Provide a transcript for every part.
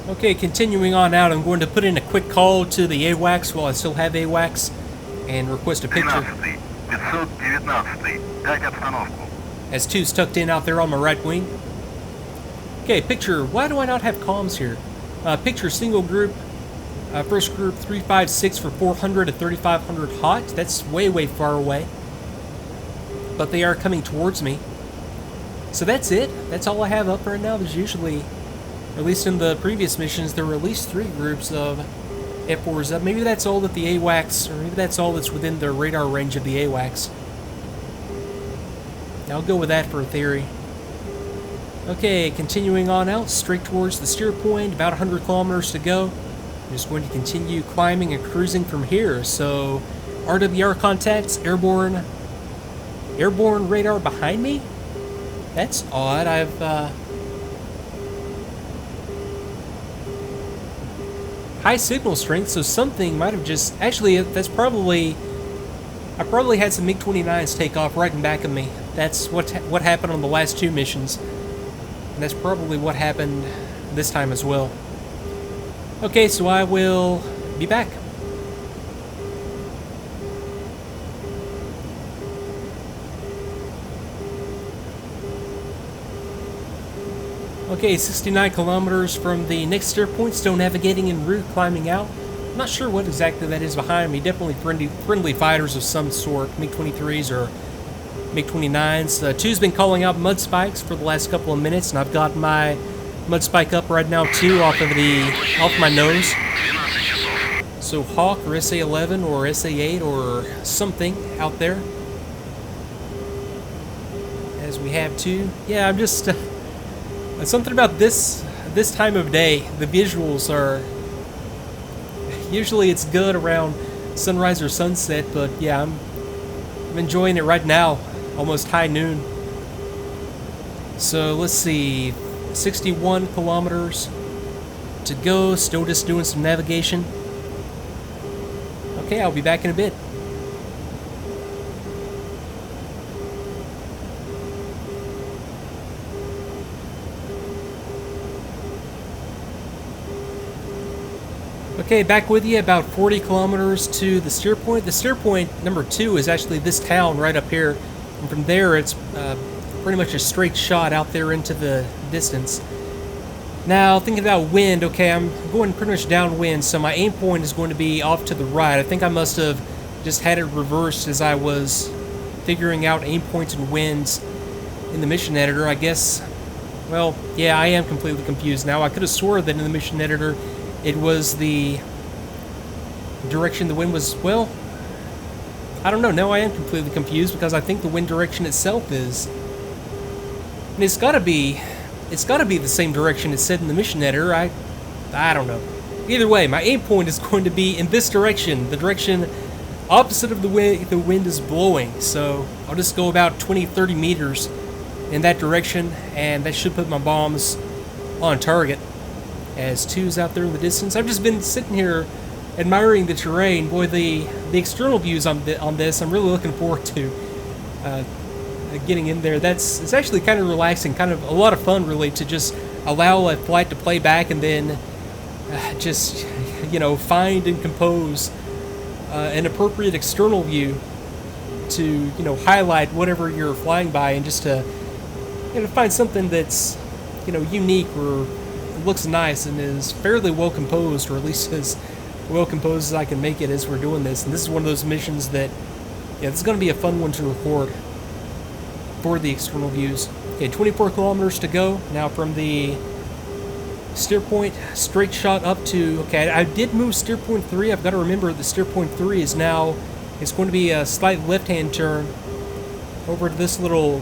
Okay, continuing on out, I'm going to put in a quick call to the AWACS while I still have AWACS and request a picture. GeForce GTX980ti, дайте обстановку. As two's tucked in out there on my right wing. Okay, picture. Why do I not have comms here? Picture single group. First group 356 for 400 to 3500 hot. That's way, way far away. But they are coming towards me. So that's it. That's all I have up right now. There's usually, at least in the previous missions, there were at least 3 groups of F4s up. Maybe that's all that the AWACS, or maybe that's all that's within the radar range of the AWACS. I'll go with that for a theory. Okay, continuing on out, straight towards the steer point, about 100 kilometers to go. I'm just going to continue climbing and cruising from here. So, RWR contacts, airborne radar behind me? That's odd. I've, high signal strength, so something might have just... Actually, that's probably... I probably had some MiG-29s take off right in back of me. That's what happened on the last 2 missions. And that's probably what happened this time as well. Okay, so I will be back. Okay, 69 kilometers from the next steer point, still navigating en route, climbing out. I'm not sure what exactly that is behind me. Definitely friendly fighters of some sort, MiG-23s or MiG-29s. Two's been calling out mud spikes for the last couple of minutes, and I've got my mud spike up right now too, off my nose. So Hawk or SA-11 or SA-8 or something out there, as we have too. Yeah, I'm just something about this time of day. The visuals are usually it's good around sunrise or sunset, but yeah, I'm enjoying it right now, almost high noon. So let's see, 61 kilometers to go, still just doing some navigation. Okay, I'll be back in a bit. Okay, back with you, about 40 kilometers to the steer point. The steer point number 2 is actually this town right up here. And from there, it's pretty much a straight shot out there into the distance. Now, thinking about wind, okay, I'm going pretty much downwind, so my aim point is going to be off to the right. I think I must have just had it reversed as I was figuring out aim points and winds in the mission editor. I guess, well, yeah, I am completely confused now. I could have swore that in the mission editor it was the direction the wind was, well, I don't know. Now I am completely confused because I think the wind direction itself is, and it's got to be the same direction it said in the mission editor. I don't know. Either way, my aim point is going to be in this direction, the direction opposite of the way the wind is blowing. So I'll just go about 20-30 meters in that direction, and that should put my bombs on target. As two's out there in the distance, I've just been sitting here admiring the terrain. Boy, the external views on this, I'm really looking forward to getting in there. It's actually kind of relaxing, kind of a lot of fun, really, to just allow a flight to play back and then just, you know, find and compose an appropriate external view to, you know, highlight whatever you're flying by, and just to, you know, find something that's, you know, unique or looks nice and is fairly well composed, or at least as well composed as I can make it as we're doing this. And this is one of those missions that, yeah, this is going to be a fun one to record for the external views. Okay, 24 kilometers to go now from the steer point, straight shot up to, okay, I did move steer point 3. I've got to remember the steer point 3 is now, it's going to be a slight left-hand turn over to this little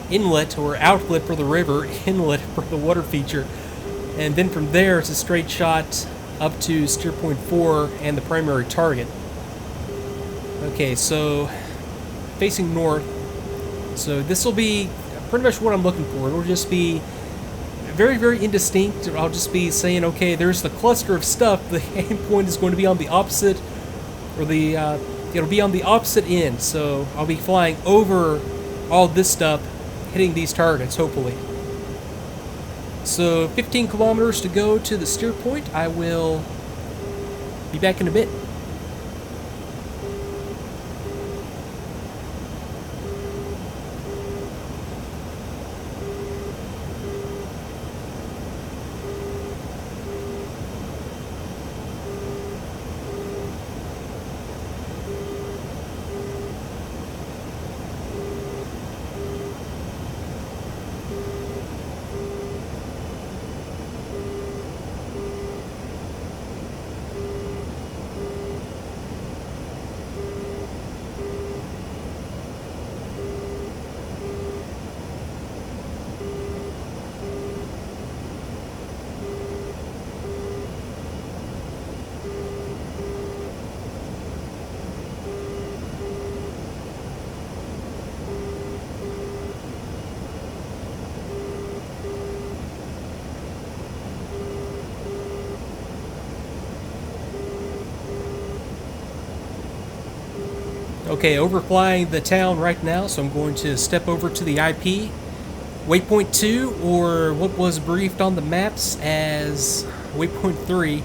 inlet or outlet for the river, inlet for the water feature, and then from there it's a straight shot up to steer point 4 and the primary target. Okay, so facing north, so this will be pretty much what I'm looking for. It'll just be very, very indistinct. I'll just be saying, okay, there's the cluster of stuff. The aim point is going to be on the opposite, or the it'll be on the opposite end, so I'll be flying over all this stuff, hitting these targets, hopefully. So 15 kilometers to go to the steer point. I will be back in a bit. Okay, overflying the town right now, so I'm going to step over to the IP. Waypoint 2, or what was briefed on the maps as Waypoint 3,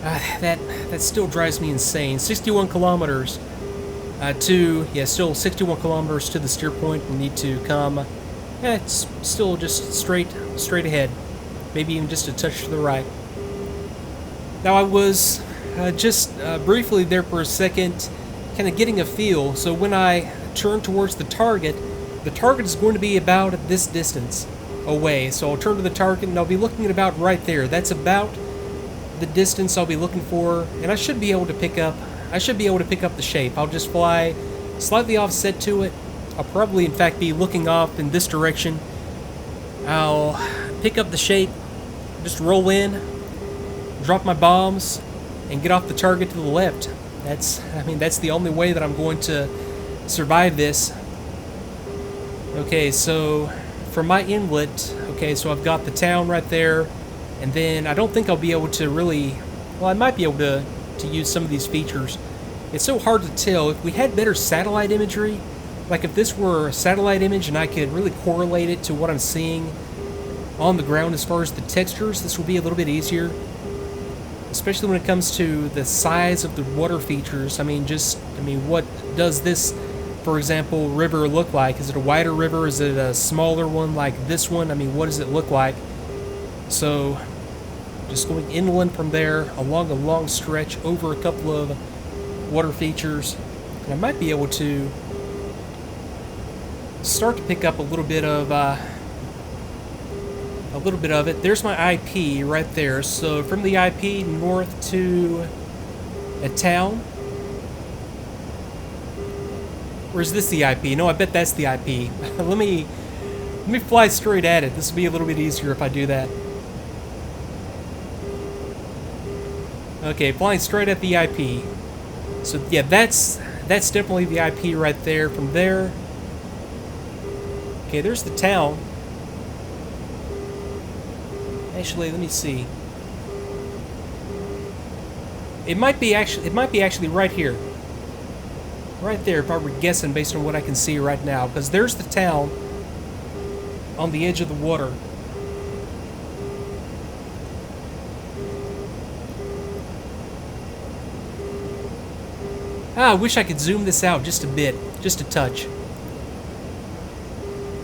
that still drives me insane. 61 kilometers still 61 kilometers to the steer point. We need to come, it's still just straight ahead. Maybe even just a touch to the right. Now I was just briefly there for a second, kind of getting a feel. So when I turn towards the target is going to be about at this distance away. So I'll turn to the target and I'll be looking at about right there. That's about the distance I'll be looking for, and I should be able to pick up the shape. I'll just fly slightly offset to it. I'll probably in fact be looking off in this direction. I'll pick up the shape, just roll in, drop my bombs, and get off the target to the left. That's the only way that I'm going to survive this. Okay, so from my inlet, okay, so I've got the town right there, and then I don't think I'll be able to really, well, I might be able to use some of these features. It's so hard to tell. If we had better satellite imagery, like if this were a satellite image and I could really correlate it to what I'm seeing on the ground as far as the textures, this would be a little bit easier. Especially when it comes to the size of the water features. What does this, for example, river look like? Is it a wider river? Is it a smaller one like this one? What does it look like? So, just going inland from there, along a long stretch, over a couple of water features, and I might be able to start to pick up a little bit of it. There's my IP right there. So from the IP north to a town. Or is this the IP? No, I bet that's the IP. let me fly straight at it. This will be a little bit easier if I do that. Okay, flying straight at the IP. So yeah, that's definitely the IP right there. From there, okay, there's the town. Actually, let me see. It might be actually right here. Right there, if I were guessing based on what I can see right now. Because there's the town on the edge of the water. I wish I could zoom this out just a bit. Just a touch.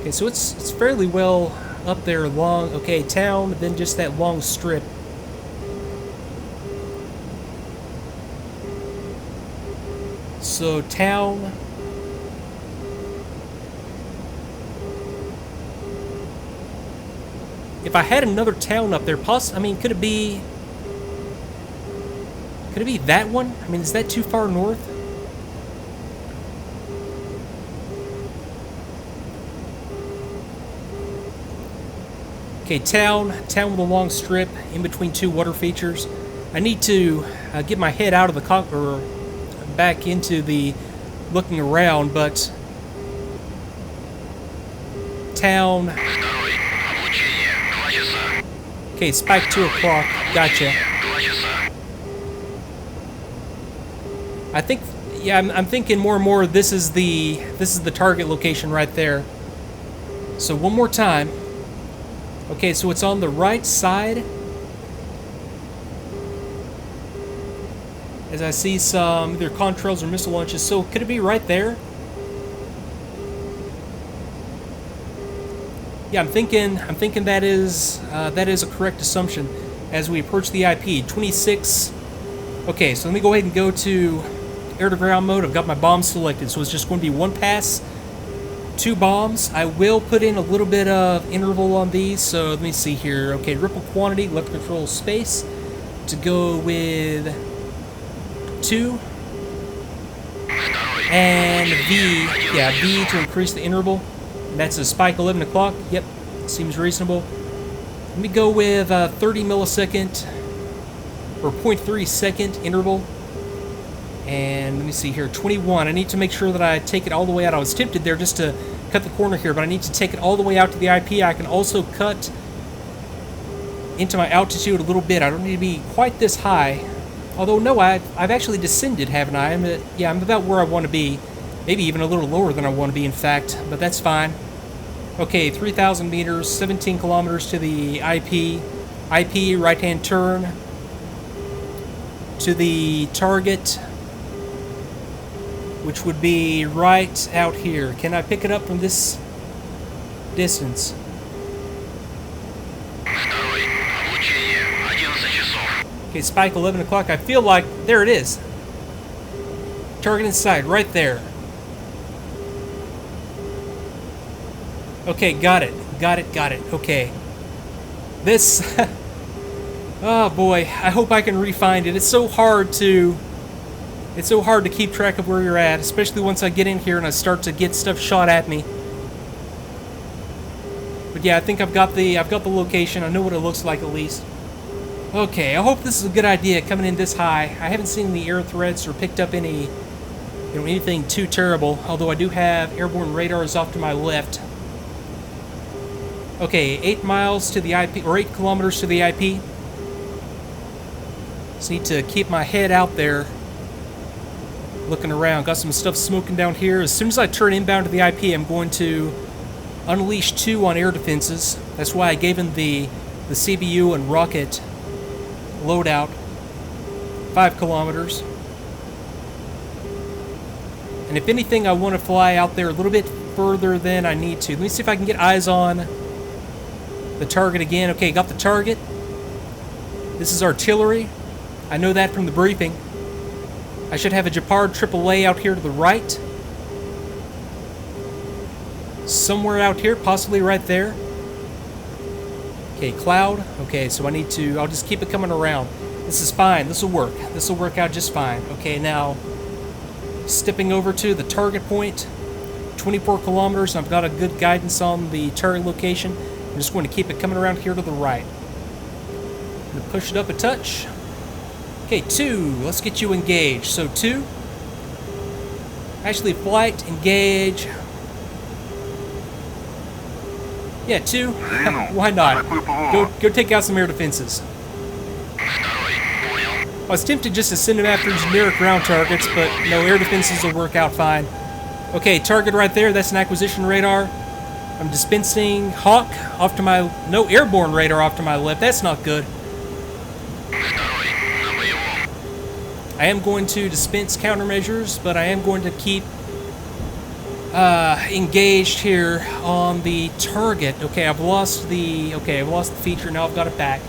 Okay, so it's fairly well up there long, okay, town, then just that long strip. So town. If I had another town up there, could it be that one? Is that too far north? Okay, town with a long strip in between two water features. I need to get my head out of the cockpit, or back into the looking around, but town. Okay, spike 2 o'clock. Gotcha. I think, yeah, I'm thinking more and more. This is the target location right there. So one more time. Okay, so it's on the right side. As I see some either contrails or missile launches, so could it be right there? Yeah, I'm thinking that is a correct assumption as we approach the IP. 26. Okay, so let me go ahead and go to air-to-ground mode. I've got my bombs selected, so it's just going to be one pass, 2 bombs. I will put in a little bit of interval on these, so let me see here. Okay, ripple quantity, left control space to go with 2. And V, yeah, V to increase the interval. And that's a spike 11 o'clock. Yep, seems reasonable. Let me go with 30 millisecond or 0.3 second interval. And let me see here, 21. I need to make sure that I take it all the way out. I was tempted there just to cut the corner here, but I need to take it all the way out to the IP. I can also cut into my altitude a little bit. I don't need to be quite this high. Although, no, I've actually descended, haven't I? I'm about where I want to be. Maybe even a little lower than I want to be, in fact, but that's fine. Okay, 3,000 meters, 17 kilometers to the IP. IP, right-hand turn to the target, which would be right out here. Can I pick it up from this distance? Okay, spike 11 o'clock. I feel like, there it is. Target in sight, right there. Okay, got it. Okay. This, oh boy, I hope I can re-find it. It's so hard to keep track of where you're at, especially once I get in here and I start to get stuff shot at me. But yeah, I think I've got the location. I know what it looks like at least. Okay, I hope this is a good idea coming in this high. I haven't seen the air threats or picked up any, anything too terrible, although I do have airborne radars off to my left. Okay, 8 miles to the IP, or 8 kilometers to the IP. Just need to keep my head out there, looking around. Got some stuff smoking down here. As soon as I turn inbound to the IP, I'm going to unleash 2 on air defenses. That's why I gave him the CBU and rocket loadout. 5 kilometers. And if anything, I want to fly out there a little bit further than I need to. Let me see if I can get eyes on the target again. Okay, got the target. This is artillery. I know that from the briefing. I should have a Gepard AAA out here to the right. Somewhere out here, possibly right there. Okay, cloud. Okay, so I'll just keep it coming around. This is fine. This will work. This will work out just fine. Okay, now stepping over to the target point. 24 kilometers. I've got a good guidance on the target location. I'm just going to keep it coming around here to the right. I'm going to push it up a touch. Okay, 2. Let's get you engaged. So 2. Actually, flight, engage. Yeah, 2. Why not? Go take out some air defenses. I was tempted just to send him after generic ground targets, but no, air defenses will work out fine. Okay, target right there. That's an acquisition radar. I'm dispensing Hawk off to my... No, airborne radar off to my left. That's not good. I am going to dispense countermeasures, but I am going to keep engaged here on the target. Okay, I've lost the feature. Now I've got it back.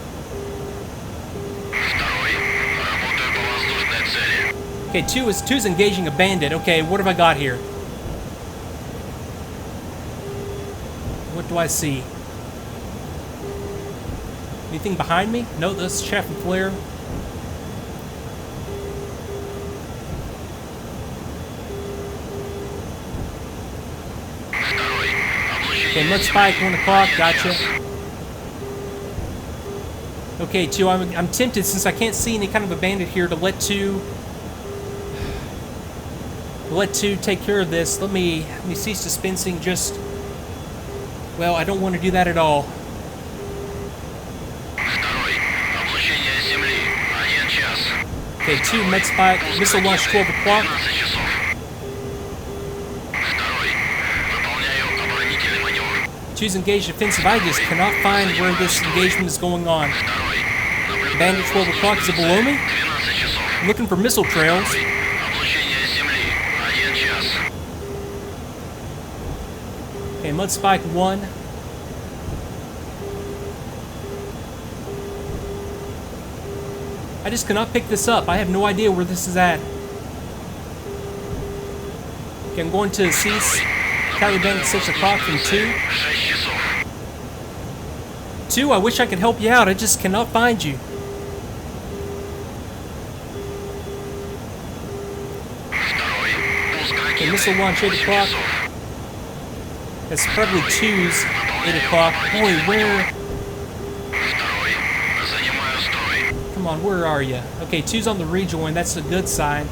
Okay, 2 is engaging a bandit. Okay, what have I got here? What do I see? Anything behind me? No, that's chaff and flare. Okay, mud spike, 1 o'clock, gotcha. Okay, 2, I'm tempted, since I can't see any kind of a bandit here, to let 2 take care of this. Let me cease dispensing just... Well, I don't want to do that at all. Okay, 2 med spike, missile launch 12 o'clock. Choose engage defensive. I just cannot find where this engagement is going on. Bandit 12 o'clock, is it below me? I'm looking for missile trails. Okay, Mud Spike 1. I just cannot pick this up. I have no idea where this is at. Okay, I'm going to cease. Kylie Bandit 6 o'clock from 2. 2, I wish I could help you out. I just cannot find you. Okay, missile launch 8 o'clock. That's probably 2's 8 o'clock. Boy, where? Come on, where are you? Okay, 2's on the rejoin. That's a good sign.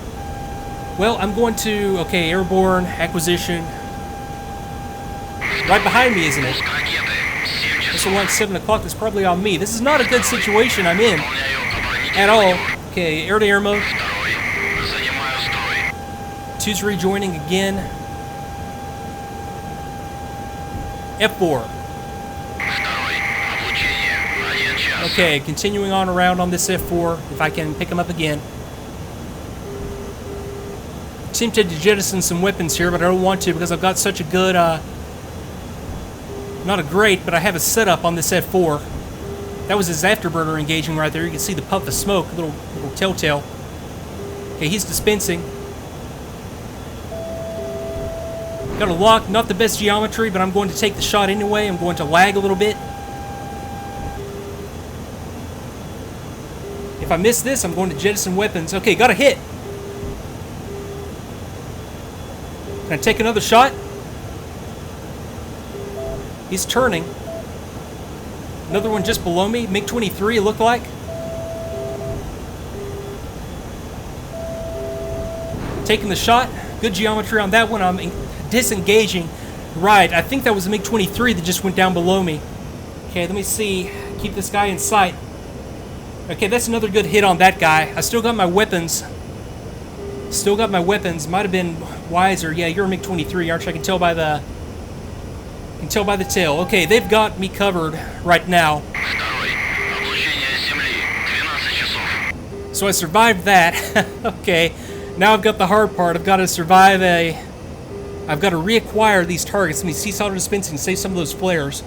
Well, I'm going to, okay, airborne acquisition. Right behind me, isn't it? Missile launch 7 o'clock. That's probably on me. This is not a good situation I'm in at all. Okay, air-to-air mode. 2's rejoining again. F4. Okay, continuing on around on this F4, if I can pick them up again. Tempted to jettison some weapons here, but I don't want to because I've got such a good, not a great, but I have a setup on this F4. That was his afterburner engaging right there. You can see the puff of smoke, little telltale. Okay, he's dispensing. Got a lock, not the best geometry, but I'm going to take the shot anyway. I'm going to lag a little bit. If I miss this, I'm going to jettison weapons. Okay, got a hit. Can I take another shot? He's turning. Another one just below me. MiG-23, it looked like. Taking the shot. Good geometry on that one. I'm disengaging. Right, I think that was a MiG-23 that just went down below me. Okay, let me see. Keep this guy in sight. Okay, that's another good hit on that guy. I still got my weapons. Still got my weapons. Might have been wiser. Yeah, you're a MiG-23, aren't you? I can tell by the... tail. Okay, they've got me covered right now. So I survived that. Okay, now I've got the hard part. I've got to survive I've got to reacquire these targets. Let me cease auto dispensing, save some of those flares.